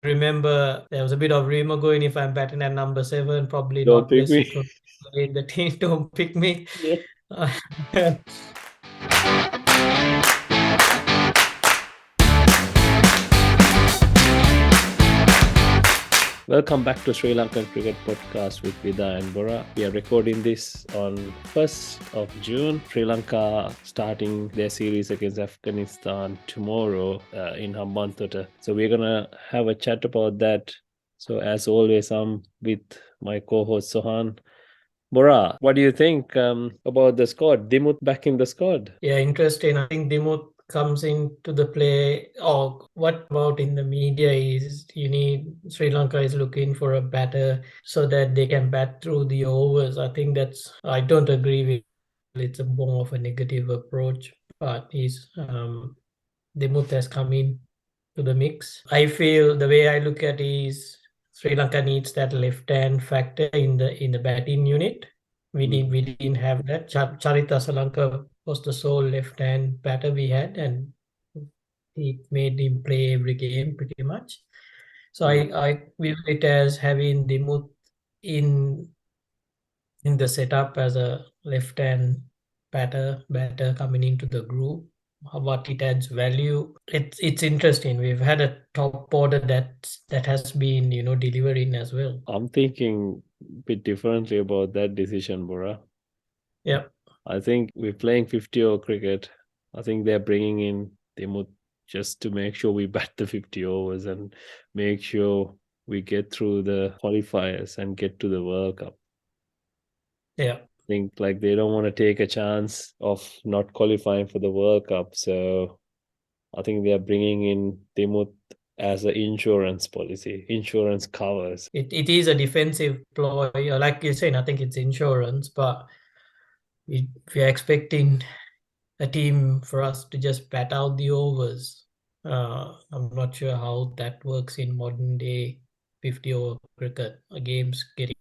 remember there was a bit of rumor going if I'm batting at number 7, probably Don't not pick best me. to play the team. Don't pick me. Yeah. Welcome back to Sri Lankan Cricket Podcast with Vida and Bora. We are recording this on 1st of June. Sri Lanka starting their series against Afghanistan tomorrow in Hambantota. So we're going to have a chat about that. So as always, I'm with my co-host Sohan. Bora, what do you think about the squad? Dimuth back in the squad? Yeah, interesting. I think Dimuth comes into the play. Or what about in the media is Sri Lanka is looking for a batter so that they can bat through the overs. I don't agree with. It's a more of a negative approach, but Dimuth has come in to the mix. I feel the way I look at it is Sri Lanka needs that left hand factor in the batting unit. We didn't have that. Charita Salanka was the sole left hand batter we had, and it made him play every game pretty much. So I view it as having Dimuth in the setup as a left hand batter coming into the group. What it adds value, it's interesting. We've had a top order that has been delivering as well. I'm thinking a bit differently about that decision, Bora. Yeah, I think we're playing 50 over cricket. I think they're bringing in Dimuth just to make sure we bat the 50 overs and make sure we get through the qualifiers and get to the World Cup. yeah. I think like they don't want to take a chance of not qualifying for the World Cup. So I think they are bringing in Dimuth as an insurance policy, insurance covers. It is a defensive ploy, like you're saying. I think it's insurance, but if you're expecting a team for us to just bat out the overs, I'm not sure how that works in modern day 50 over cricket. Games getting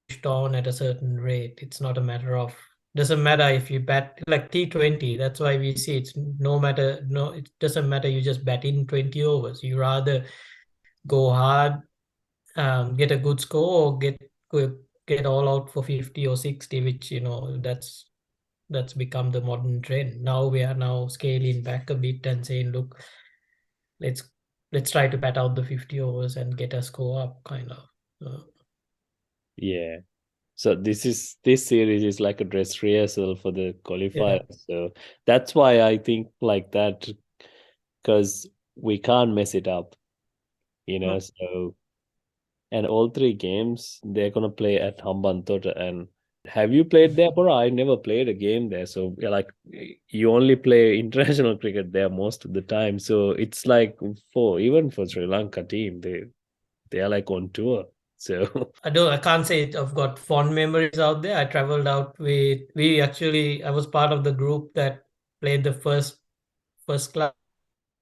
pushed on at a certain rate. It's not a matter of doesn't matter if you bat like T20. That's why we see it doesn't matter you just bat in 20 overs. You rather go hard, get a good score, or get all out for 50 or 60, which that's become the modern trend. Now we are now scaling back a bit and saying, look, let's try to bat out the 50 overs and get a score up, kind of. Yeah. So this series is like a dress rehearsal for the qualifiers. Yeah. So that's why I think like that, because we can't mess it up, No. So and all three games they're gonna play at Hambantota. And have you played there, Bora? I never played a game there. So like you only play international cricket there most of the time. So it's like even for Sri Lanka team, they are like on tour. So I can't say I've got fond memories out there. I traveled out with I was part of the group that played the first class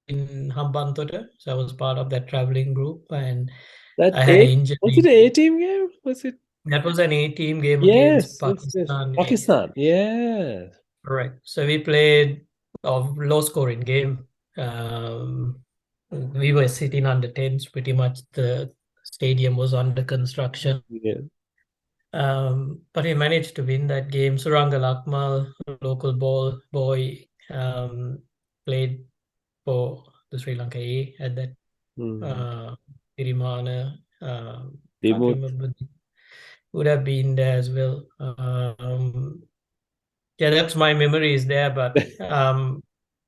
in Hambantota. So I was part of that traveling group, and that I had an eight was it injury. an A team game? Was it? That was an A-team game against Yes. Pakistan. Yeah. Pakistan. Yeah. Correct. So we played a low scoring game. We were sitting under tents pretty much. The stadium was under construction. Yeah. But we managed to win that game. Surangal Akmal, local ball boy, played for the Sri Lanka A at that Mm. Tirimana. Can't Dimuth. remember. Would have been there as well. Yeah, that's my memory is there. But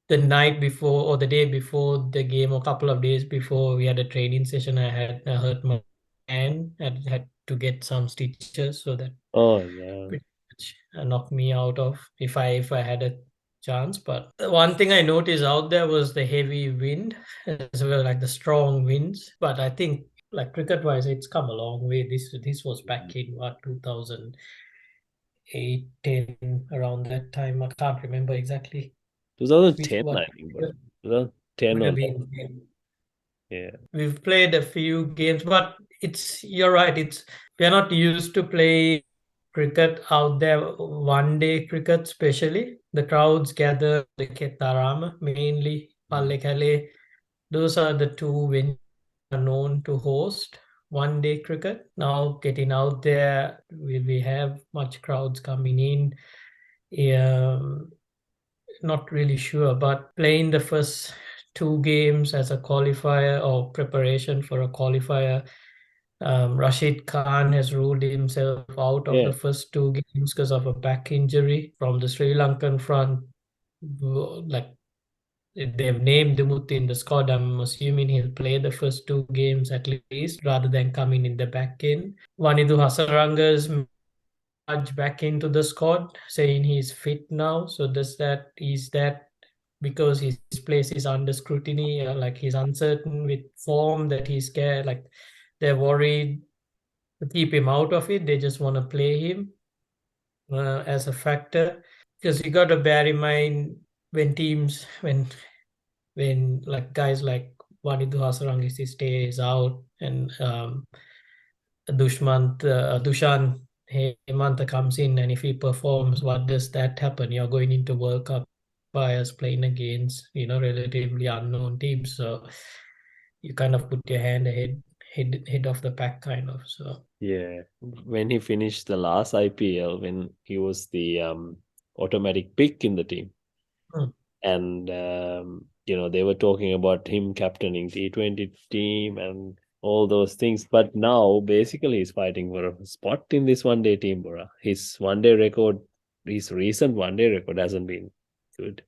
the night before or the day before the game, or a couple of days before, we had a training session. I hurt my hand and had to get some stitches, so that Oh yeah. pretty much knocked me out of if I had a chance. But the one thing I noticed out there was the heavy wind as well, like the strong winds. But I think like cricket wise, it's come a long way. This was back in what 2008, 10, around that time. I can't remember exactly 2010, what I think, bro. 2010 would or have 11. been. Yeah. We've played a few games, but you're right. We're not used to play cricket out there, one day cricket, especially. The crowds gather the Ketarama, mainly Pallekele. Those are the two venues known to host one-day cricket. Now getting out there, we have much crowds coming in. Not really sure, but playing the first two games as a qualifier or preparation for a qualifier, Rashid Khan has ruled himself out of Yeah. the first two games because of a back injury from the Sri Lankan front. Like they've named Dimuth in the squad. I'm assuming he'll play the first two games at least rather than coming in the back end. Wanindu Hasaranga's back into the squad, saying he's fit now. So is that because his place is under scrutiny, like he's uncertain with form, that he's scared, like they're worried to keep him out of it. They just want to play him as a factor, because you got to bear in mind when teams when like guys like Wanindu Hasarangis stays out and Dushan Hemanta comes in, and if he performs, what does that happen? You're going into World Cup players playing against, relatively unknown teams. So you kind of put your hand head of the pack, kind of. So Yeah. When he finished the last IPL, when he was the automatic pick in the team, mm, and they were talking about him captaining T20 team and all those things. But now basically he's fighting for a spot in this one day team, Bora. His recent one day record hasn't been good.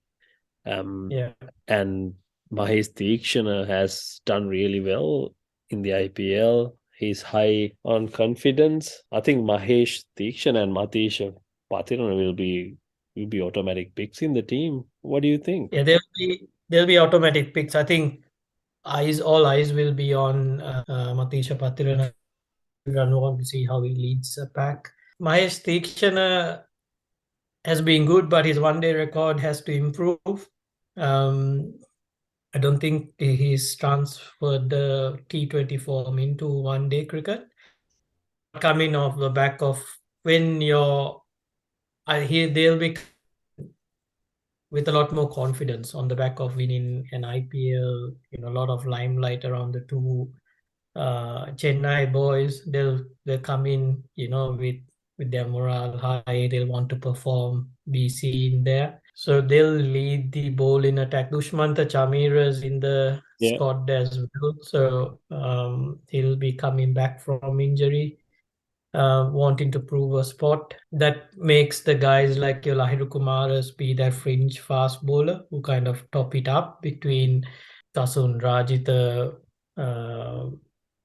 yeah. And Mahesh Deekshana has done really well in the IPL. He's high on confidence. I think Mahesh Deekshana and matheesha will be automatic picks in the team. What do you think? Yeah, there'll be automatic picks. I think all eyes will be on Matheesha Patirana. Everyone want to see how he leads the pack. Mahesh Theekshana has been good, but his one-day record has to improve. I don't think he's transferred the T20 form into one-day cricket. Coming off the back of when they'll be with a lot more confidence on the back of winning an IPL, a lot of limelight around the two Chennai boys. They'll come in, with their morale high. They'll want to perform, be seen there. So they'll lead the bowling attack. Dushmantha Chamira's in the Yeah, squad as well. So he'll be coming back from injury, wanting to prove a spot. That makes the guys like your Lahiru Kumaras be that fringe fast bowler who kind of top it up between Tasun, Rajitha, uh,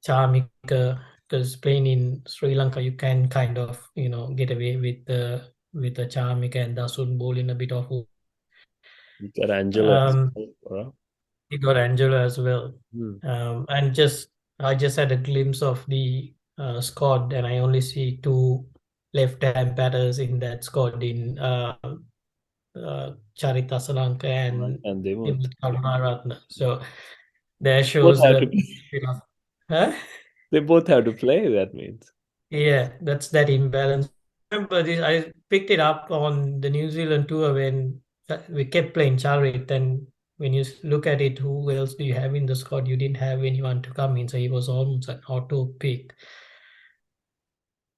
Chamika. Because playing in Sri Lanka, you can kind of get away with the Chamika and Dasun bowling a bit of. you got Angelo as Um, well, Bora. he got Angelo as well. Hmm. And I just had a glimpse of the squad, and I only see two left-hand batters in that squad in Charita Salanka Right. and And they would. Dimuth Karunaratne. So there Both shows have to the play. huh? They both have to play, that means. Yeah, that's that imbalance. Remember this? I picked it up on the New Zealand tour when we kept playing Charit, and when you look at it, who else do you have in the squad? You didn't have anyone to come in, so he was almost an auto pick.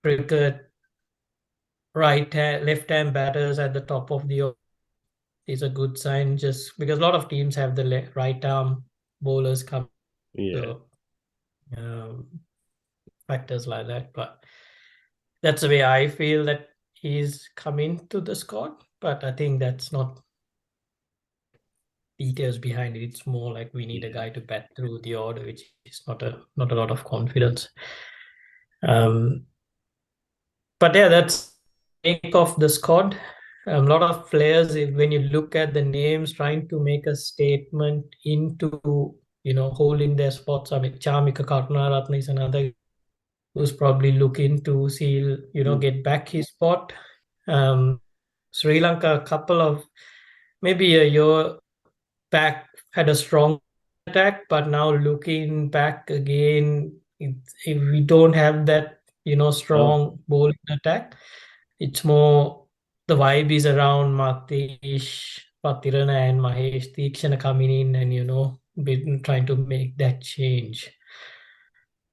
Cricket, left hand batters at the top of the order is a good sign, just because a lot of teams have the right arm bowlers come, Yeah. so um, factors like that. But that's the way I feel that he's coming to the squad. But I think that's not details behind it. It's more like we need a Yeah. guy to bat through the order, which is not a lot of confidence. Um, but yeah, that's make of the squad. A lot of players, when you look at the names, trying to make a statement into holding their spots. I mean, Chamika Karunaratne is another who's probably looking to see Mm. get back his spot. Um, Sri Lanka, a couple of maybe a year back, had a strong attack, but now looking back again, if we don't have that No. strong bowling attack, it's more the vibe is around Matheesh, Patirana, and Mahesh Theekshana coming in and trying to make that change.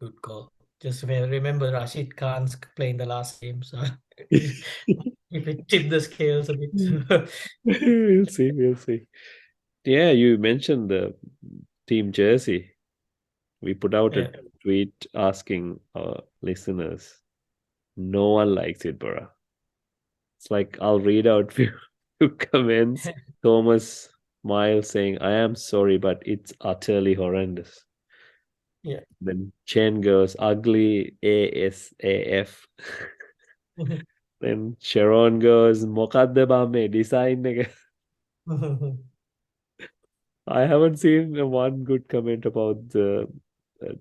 Good call. Just remember Rashid Khan's playing the last game, so if it tip the scales a bit. We'll see. We'll see. Yeah, you mentioned the team jersey. We put out a Yeah. tweet asking our listeners. No one likes it, bro. It's like I'll read out few comments. Thomas Miles saying, "I am sorry, but it's utterly horrendous." Yeah. Then Chen goes, "Ugly ASAF." Then Sharon goes, "Mokadde bame design එක." I haven't seen one good comment about the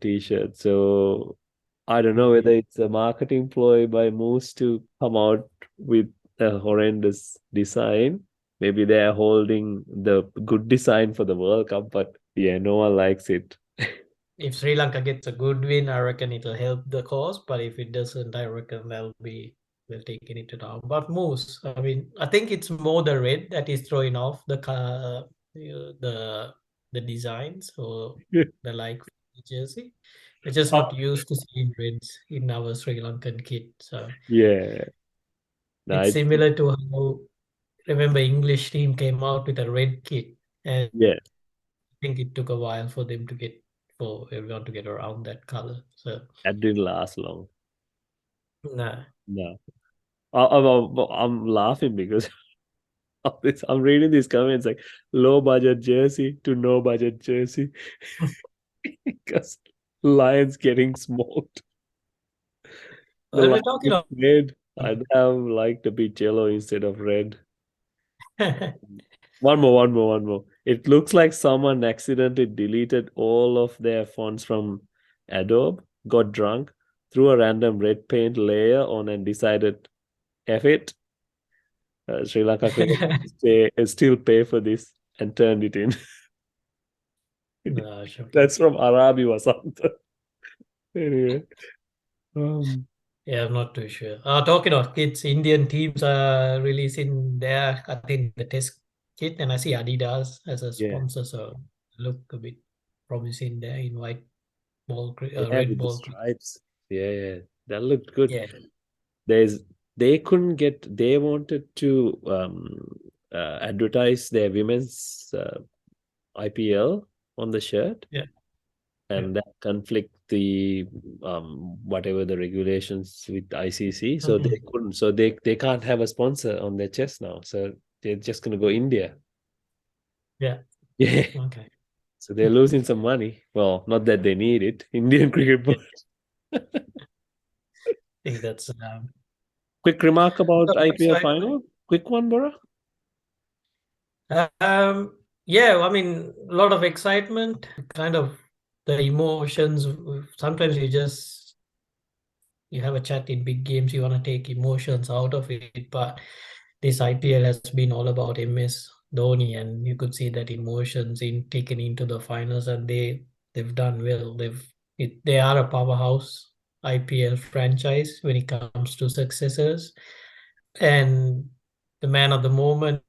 t-shirt. So I don't know whether it's a marketing ploy by Moose to come out with a horrendous design. Maybe they're holding the good design for the World Cup, but yeah, no one likes it. If Sri Lanka gets a good win, I reckon it'll help the cause. But if it doesn't, I reckon they'll taking it down. But Moose, I mean, I think it's more the red that is throwing off the designs or the like jersey. We're just not used to seeing reds in our Sri Lankan kit. So Yeah, no, it's similar to how remember English team came out with a red kit, and yeah, I think it took a while for everyone to get around that color. So that didn't last long. nah. No, I'm laughing because of this. I'm reading these comments like low budget jersey to no budget jersey because Lions getting smoked. The Well, we're Lions talking look of red. I'd have liked a bit yellow instead of red. One more. It looks like someone accidentally deleted all of their fonts from Adobe, got drunk, threw a random red paint layer on, and decided, F it. Sri Lanka Cricket still pay for this and turned it in. no, shocking. That's from Arabi or something. Anyway, Yeah, I'm not too sure. Talking of kids, Indian teams are releasing their, I think, the test kit, and I see Adidas as a yeah, sponsor, so look a bit promising there in white yeah, red with the ball. stripes. Yeah, yeah, that looked good. Yeah, There's they couldn't get. They wanted to advertise their women's IPL on the shirt, yeah, yeah. and that conflict the whatever the regulations with ICC. So they Mhm. couldn't. So they can't have a sponsor on their chest now. So they're just gonna go India. Yeah, Yeah. okay. So they're losing some money. Well, not that they need it. Indian cricket Yeah, board. I think that's Quick remark about IPL excitement. final. Quick one, Bora. Um, yeah, I mean, a lot of excitement, kind of the emotions. Sometimes you have a chat in big games, you want to take emotions out of it, but this IPL has been all about MS Dhoni, and you could see that emotions in taken into the finals, and they've done well. They are a powerhouse IPL franchise when it comes to successors, and the man of the moment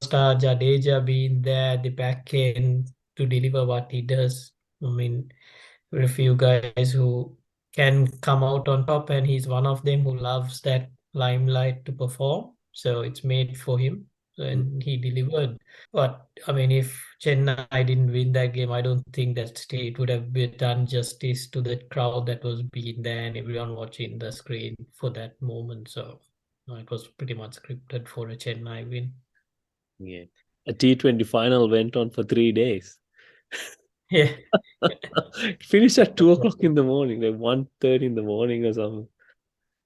star Jadeja being there at the back end to deliver what he does. I mean, there are a few guys who can come out on top, and he's one of them who loves that limelight to perform. So it's made for him, and he delivered. But I mean, if Chennai didn't win that game, I don't think that it would have been done justice to the crowd that was being there and everyone watching the screen for that moment. So it was pretty much scripted for a Chennai win. Yeah. A T20 final went on for 3 days. Yeah, It finished at 2 o'clock in the morning, like 1:30 in the morning or something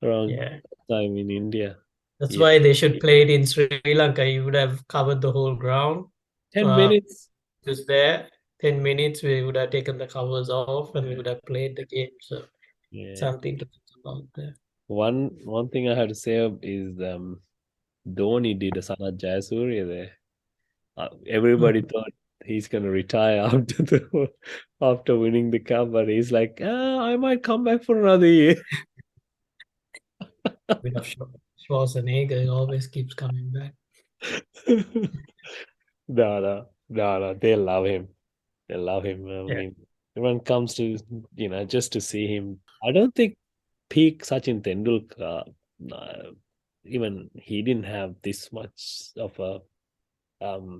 around yeah. time in India. That's Yeah. why they should play it in Sri Lanka. You would have covered the whole ground. 10 Uh, minutes. just there, 10 minutes, we would have taken the covers off and we would have played the game. So Yeah. something to think about there. One thing I have to say is Dhoni did a Sanat Jayasuriya there. Everybody Hmm. thought he's gonna retire after winning the cup, but he's like, I might come back for another year. Bit of Schwarzenegger always keeps coming back. No, no, no, no. They love him. They love him. I Yeah. mean. Everyone comes to, just to see him. I don't think peak Sachin Tendulkar, even he didn't have this much of a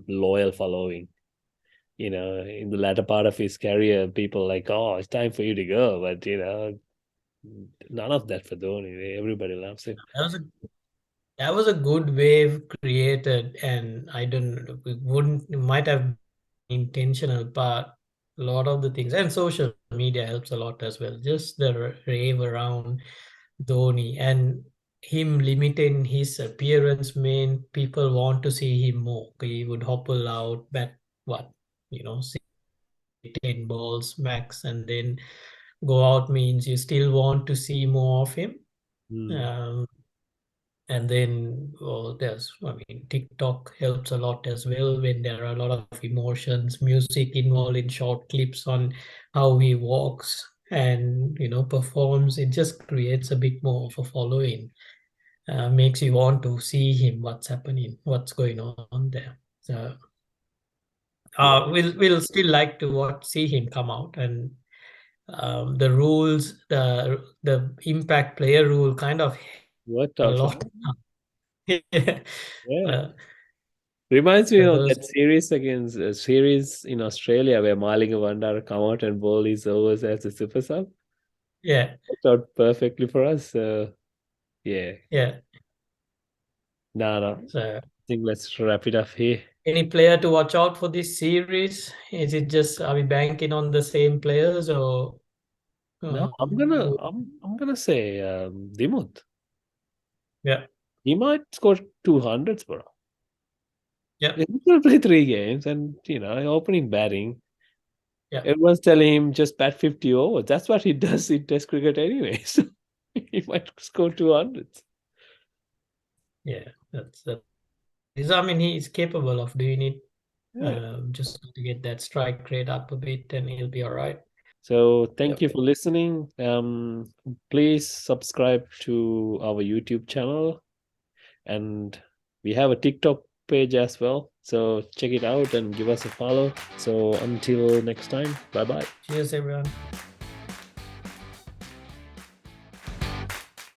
loyal following. In the latter part of his career, people like, oh, it's time for you to go. But, none of that for Dhoni. Everybody loves him. That was a that was a good wave created, and I don't it wouldn't it might have intentional, but a lot of the things and social media helps a lot as well. Just the rave around Dhoni and him limiting his appearance mean people want to see him more. He would hobble out, bat what, 10 balls max, and then go out means you still want to see more of him. Mm. Um, and then I mean, TikTok helps a lot as well when there are a lot of emotions, music involved in short clips on how he walks and performs. It just creates a bit more of a following. Makes you want to see him, what's happening, what's going on there. So Yeah. we'll still like to see him come out, and the rules, the impact player rule kind of Worked a out for lot. him. Yeah. Uh, Reminds me the of first, that series in Australia where Malinga Vandara come out and bowl his overs as a super sub. yeah, Worked out perfectly for us. So yeah. yeah. No. I So think let's wrap it up here. any player to watch out for this series? Is it just are we banking on the same players, or No, I'm gonna who- I'm gonna say Dimuth. yeah, He might score 200s, bro. yeah, He's gonna play 3 games and opening batting. yeah, Everyone's telling him just bat 50 overs. That's what he does in Test cricket anyway. So he might score 200s. yeah. That. I mean, he is capable of doing it. Yeah. Just to get that strike rate up a bit, and he'll be all right. So thank Yep. you for listening. Please subscribe to our YouTube channel, and we have a TikTok page as well. So check it out and give us a follow. So until next time, bye bye. Cheers, everyone.